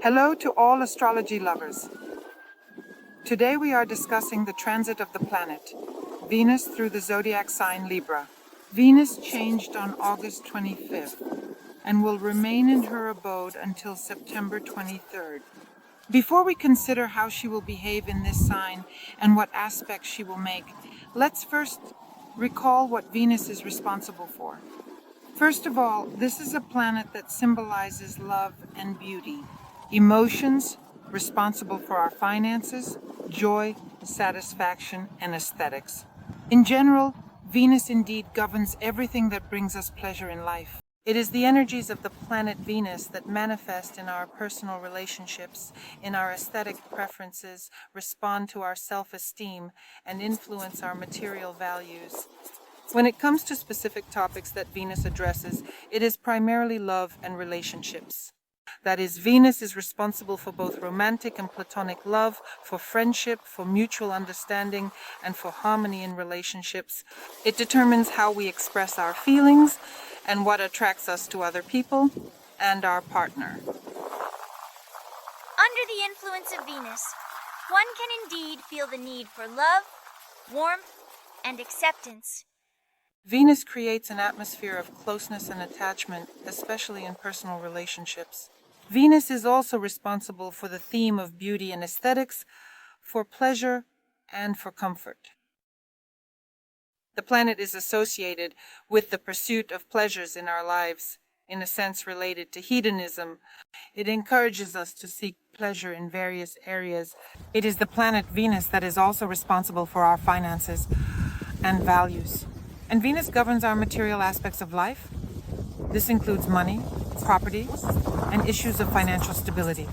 Hello to all astrology lovers. Today we are discussing the transit of the planet, Venus through the zodiac sign Libra. Venus changed on August 25th and will remain in her abode until September 23rd. Before we consider how she will behave in this sign and what aspects she will make, let's first recall what Venus is responsible for. First of all, this is a planet that symbolizes love and beauty. Emotions, responsible for our finances, joy, satisfaction, and aesthetics. In general, Venus indeed governs everything that brings us pleasure in life. It is the energies of the planet Venus that manifest in our personal relationships, in our aesthetic preferences, respond to our self-esteem, and influence our material values. When it comes to specific topics that Venus addresses, it is primarily love and relationships. That is, Venus is responsible for both romantic and platonic love, for friendship, for mutual understanding, and for harmony in relationships. It determines how we express our feelings and what attracts us to other people and our partner. Under the influence of Venus, one can indeed feel the need for love, warmth, and acceptance. Venus creates an atmosphere of closeness and attachment, especially in personal relationships. Venus is also responsible for the theme of beauty and aesthetics, for pleasure, and for comfort. The planet is associated with the pursuit of pleasures in our lives, in a sense related to hedonism. It encourages us to seek pleasure in various areas. It is the planet Venus that is also responsible for our finances and values. And Venus governs our material aspects of life. This includes money, property, and issues of financial stability.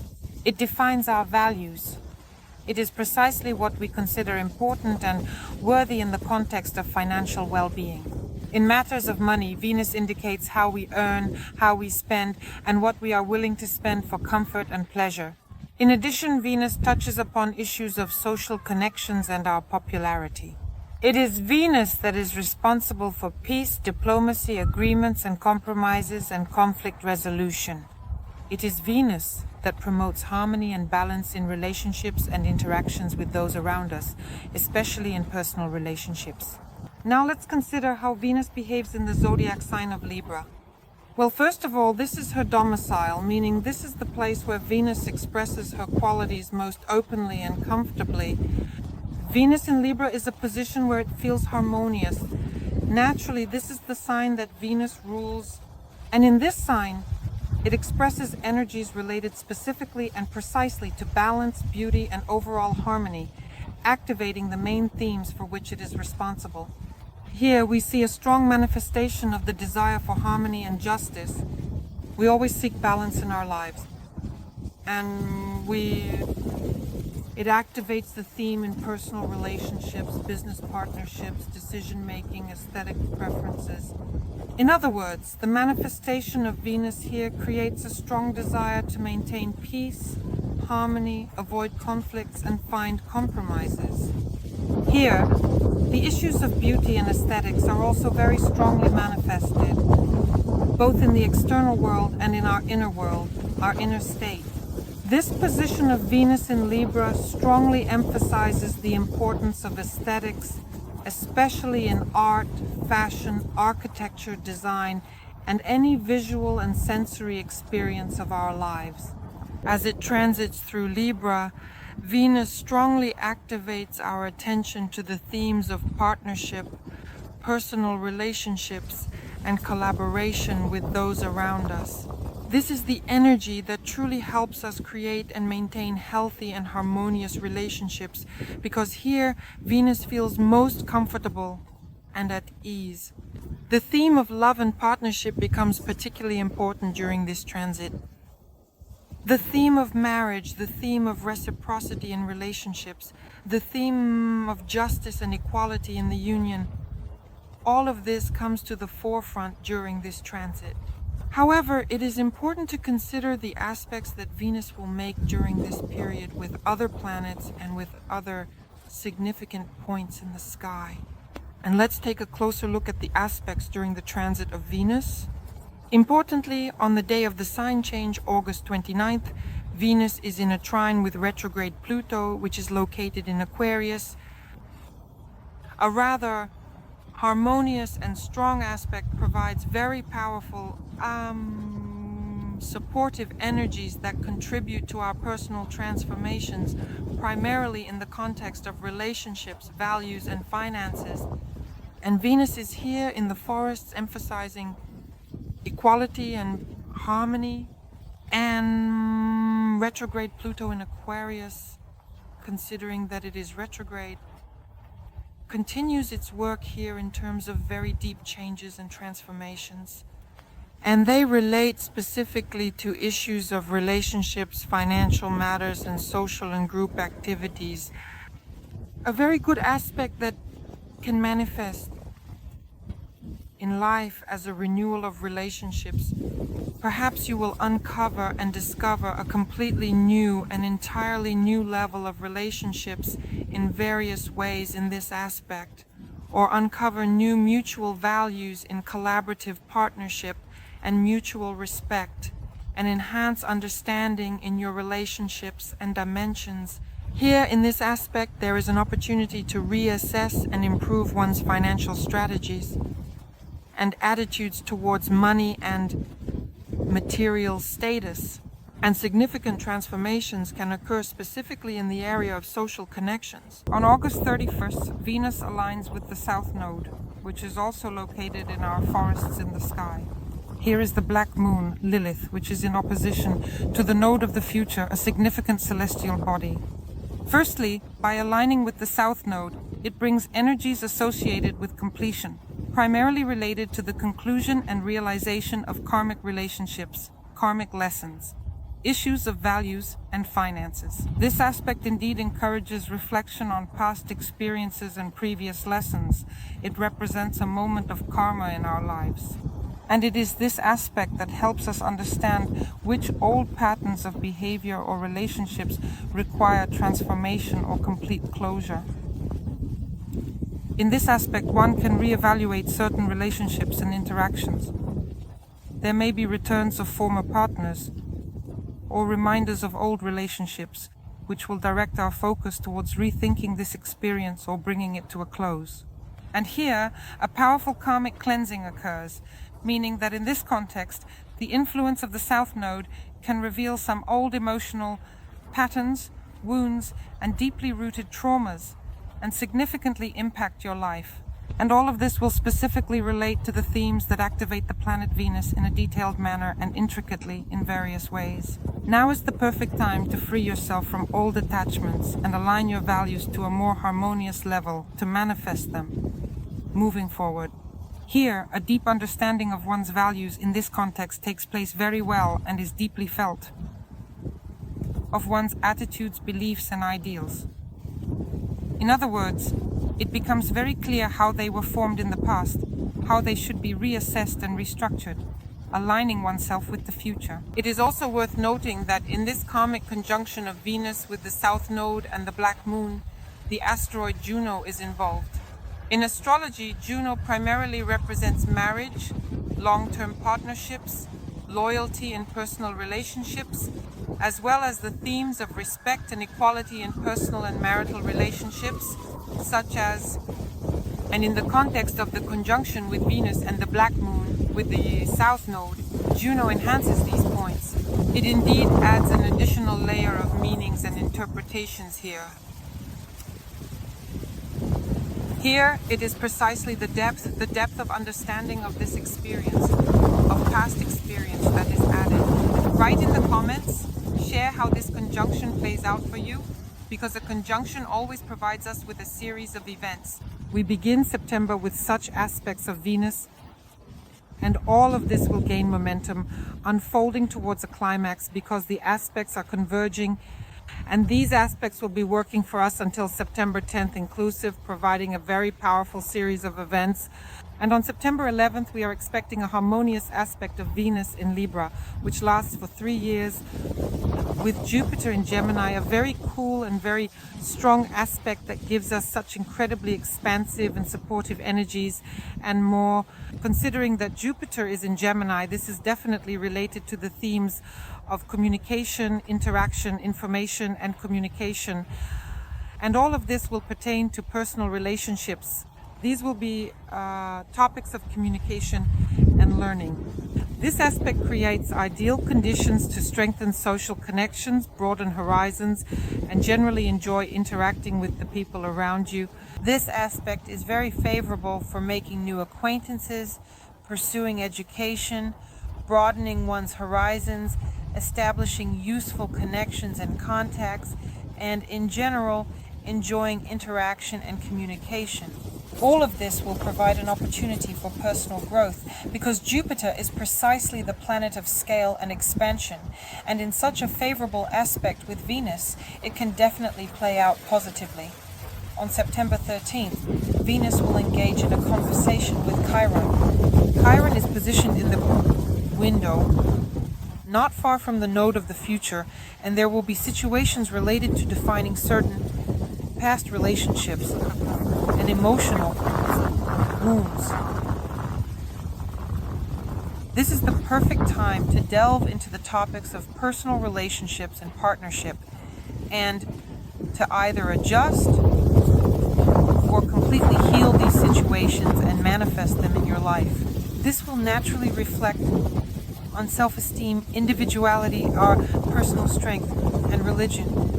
It defines our values. It is precisely what we consider important and worthy in the context of financial well-being. In matters of money, Venus indicates how we earn, how we spend, and what we are willing to spend for comfort and pleasure. In addition, Venus touches upon issues of social connections and our popularity. It is Venus that is responsible for peace, diplomacy, agreements and compromises, and conflict resolution. It is Venus that promotes harmony and balance in relationships and interactions with those around us, especially in personal relationships. Now let's consider how Venus behaves in the zodiac sign of Libra. Well, first of all, this is her domicile, meaning this is the place where Venus expresses her qualities most openly and comfortably. Venus in Libra is a position where it feels harmonious. Naturally, this is the sign that Venus rules. And in this sign, it expresses energies related specifically and precisely to balance, beauty, and overall harmony, activating the main themes for which it is responsible. Here we see a strong manifestation of the desire for harmony and justice. We always seek balance in our lives. And it activates the theme in personal relationships, business partnerships, decision-making, aesthetic preferences. In other words, the manifestation of Venus here creates a strong desire to maintain peace, harmony, avoid conflicts, and find compromises. Here, the issues of beauty and aesthetics are also very strongly manifested, both in the external world and in our inner world, our inner state. This position of Venus in Libra strongly emphasizes the importance of aesthetics, especially in art, fashion, architecture, design, and any visual and sensory experience of our lives. As it transits through Libra, Venus strongly activates our attention to the themes of partnership, personal relationships, and collaboration with those around us. This is the energy that truly helps us create and maintain healthy and harmonious relationships, because here Venus feels most comfortable and at ease. The theme of love and partnership becomes particularly important during this transit. The theme of marriage, the theme of reciprocity in relationships, the theme of justice and equality in the union, all of this comes to the forefront during this transit. However, it is important to consider the aspects that Venus will make during this period with other planets and with other significant points in the sky. And let's take a closer look at the aspects during the transit of Venus. Importantly, on the day of the sign change, August 29th, Venus is in a trine with retrograde Pluto, which is located in Aquarius. A rather harmonious and strong aspect provides very powerful, supportive energies that contribute to our personal transformations, primarily in the context of relationships, values, and finances. And Venus is here in the forests, emphasizing equality and harmony, and retrograde Pluto in Aquarius, considering that it is retrograde, continues its work here in terms of very deep changes and transformations. And they relate specifically to issues of relationships, financial matters, and social and group activities. A very good aspect that can manifest in life as a renewal of relationships. Perhaps you will uncover and discover a completely new and entirely new level of relationships in various ways in this aspect, or uncover new mutual values in collaborative partnership and mutual respect, and enhance understanding in your relationships and dimensions. Here in this aspect, there is an opportunity to reassess and improve one's financial strategies and attitudes towards money and material status. And significant transformations can occur specifically in the area of social connections. On August 31st, Venus aligns with the South Node, which is also located in our forests in the sky. Here is the black moon, Lilith, which is in opposition to the node of the future, a significant celestial body. Firstly, by aligning with the South Node, it brings energies associated with completion, primarily related to the conclusion and realization of karmic relationships, karmic lessons, issues of values and finances. This aspect indeed encourages reflection on past experiences and previous lessons. It represents a moment of karma in our lives. And it is this aspect that helps us understand which old patterns of behavior or relationships require transformation or complete closure. In this aspect, one can reevaluate certain relationships and interactions. There may be returns of former partners or reminders of old relationships, which will direct our focus towards rethinking this experience or bringing it to a close. And here, a powerful karmic cleansing occurs, meaning that in this context, the influence of the South Node can reveal some old emotional patterns, wounds, and deeply rooted traumas, and significantly impact your life. And all of this will specifically relate to the themes that activate the planet Venus in a detailed manner and intricately in various ways. Now is the perfect time to free yourself from old attachments and align your values to a more harmonious level to manifest them moving forward. Here, a deep understanding of one's values in this context takes place very well and is deeply felt, of one's attitudes, beliefs, and ideals. In other words, it becomes very clear how they were formed in the past, how they should be reassessed and restructured, aligning oneself with the future. It is also worth noting that in this karmic conjunction of Venus with the South Node and the Black Moon, the asteroid Juno is involved. In astrology, Juno primarily represents marriage, long-term partnerships, loyalty in personal relationships, as well as the themes of respect and equality in personal and marital relationships, such as, and in the context of the conjunction with Venus and the Black Moon with the South Node, Juno enhances these points. It indeed adds an additional layer of meanings and interpretations here. Here, it is precisely the depth of understanding of this experience, of past experience that is added. Write in the comments, share how this conjunction plays out for you, because a conjunction always provides us with a series of events. We begin September with such aspects of Venus, and all of this will gain momentum, unfolding towards a climax because the aspects are converging. And these aspects will be working for us until September 10th inclusive, providing a very powerful series of events. And on September 11th, we are expecting a harmonious aspect of Venus in Libra, which lasts for 3 years, with Jupiter in Gemini, a very cool and very strong aspect that gives us such incredibly expansive and supportive energies and more. Considering that Jupiter is in Gemini, this is definitely related to the themes of communication, interaction, information, and communication. And all of this will pertain to personal relationships. These will be topics of communication and learning. This aspect creates ideal conditions to strengthen social connections, broaden horizons, and generally enjoy interacting with the people around you. This aspect is very favorable for making new acquaintances, pursuing education, broadening one's horizons, establishing useful connections and contacts, and in general, enjoying interaction and communication. All of this will provide an opportunity for personal growth because Jupiter is precisely the planet of scale and expansion, and in such a favorable aspect with Venus, it can definitely play out positively. On September 13th, Venus will engage in a conversation with Chiron. Chiron is positioned in the window, not far from the node of the future, and there will be situations related to defining certain past relationships and emotional wounds. This is the perfect time to delve into the topics of personal relationships and partnership and to either adjust or completely heal these situations and manifest them in your life. This will naturally reflect on self-esteem, individuality, our personal strength, and religion.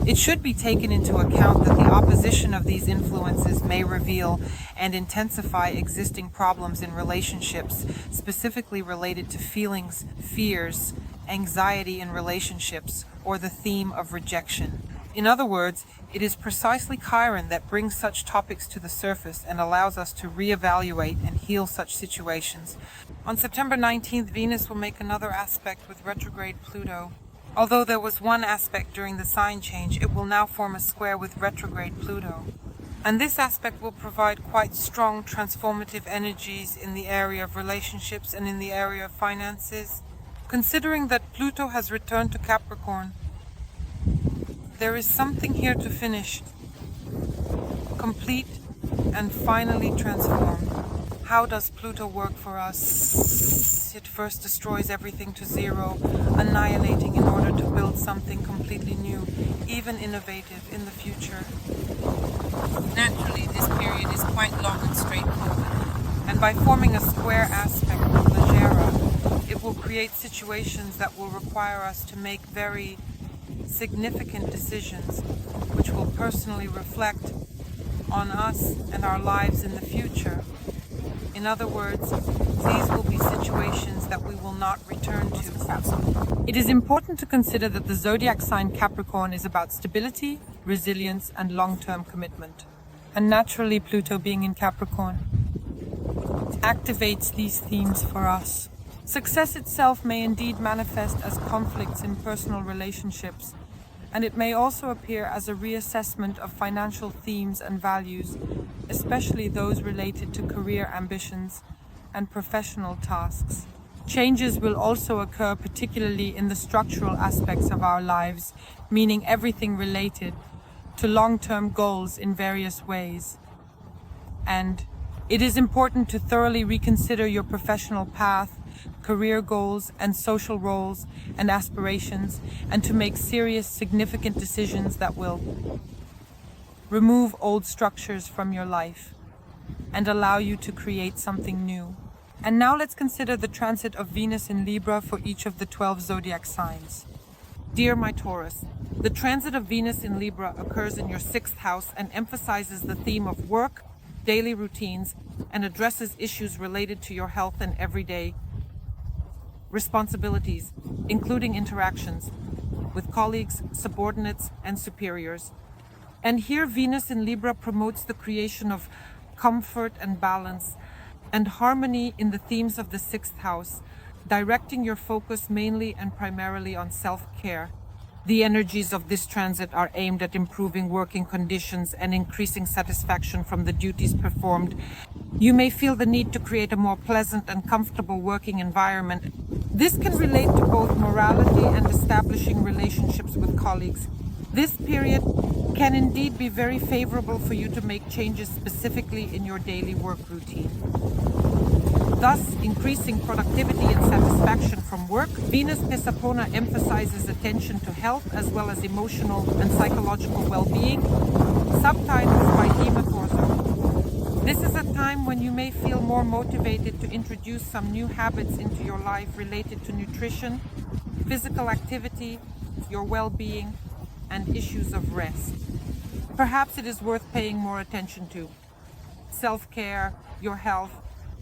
It should be taken into account that the opposition of these influences may reveal and intensify existing problems in relationships, specifically related to feelings, fears, anxiety in relationships, or the theme of rejection. In other words, it is precisely Chiron that brings such topics to the surface and allows us to reevaluate and heal such situations. On September 19th, Venus will make another aspect with retrograde Pluto. Although there was one aspect during the sign change, it will now form a square with retrograde Pluto. And this aspect will provide quite strong transformative energies in the area of relationships and in the area of finances. Considering that Pluto has returned to Capricorn, there is something here to finish, complete, and finally transform. How does Pluto work for us? It first destroys everything to zero, annihilating in order to build something completely new, even innovative in the future. Naturally, this period is quite long and straightforward, and by forming a square aspect with Legera, it will create situations that will require us to make very significant decisions, which will personally reflect on us and our lives in the future. In other words, these will be situations that we will not return to. It is important to consider that the zodiac sign Capricorn is about stability, resilience, and long-term commitment. And naturally, Pluto being in Capricorn activates these themes for us. Success itself may indeed manifest as conflicts in personal relationships, and it may also appear as a reassessment of financial themes and values, especially those related to career ambitions and professional tasks. Changes will also occur particularly in the structural aspects of our lives, meaning everything related to long-term goals in various ways. And it is important to thoroughly reconsider your professional path, career goals, and social roles and aspirations, and to make serious, significant decisions that will remove old structures from your life and allow you to create something new. And now let's consider the transit of Venus in Libra for each of the 12 zodiac signs. Dear my Taurus, the transit of Venus in Libra occurs in your 6th house and emphasizes the theme of work, daily routines, and addresses issues related to your health and everyday responsibilities, including interactions with colleagues, subordinates, and superiors. And here Venus in Libra promotes the creation of comfort and balance and harmony in the themes of the 6th house, directing your focus mainly and primarily on self-care. The energies of this transit are aimed at improving working conditions and increasing satisfaction from the duties performed. You may feel the need to create a more pleasant and comfortable working environment. This can relate to both morality and establishing relationships with colleagues. This period can indeed be very favorable for you to make changes specifically in your daily work routine, thus increasing productivity and satisfaction from work. Venus Pesapona emphasizes attention to health as well as emotional and psychological well-being. Subtitles by Dima Corzo. This is a time when you may feel more motivated to introduce some new habits into your life related to nutrition, physical activity, your well-being, and issues of rest. Perhaps it is worth paying more attention to self-care, your health,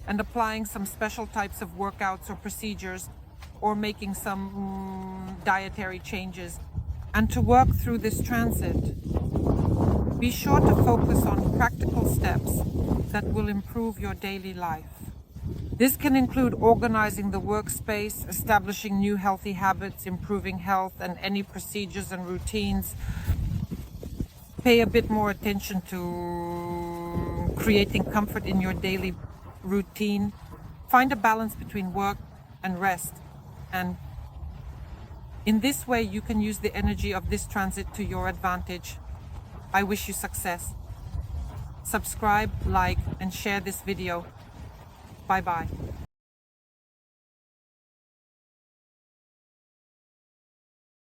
and applying some special types of workouts or procedures, or making some dietary changes. And to work through this transit, be sure to focus on practical steps that will improve your daily life. This can include organizing the workspace, establishing new healthy habits, improving health, and any procedures and routines. Pay a bit more attention to creating comfort in your daily routine. Find a balance between work and rest. And in this way, you can use the energy of this transit to your advantage. I wish you success. Subscribe, like, and share this video. Bye-bye.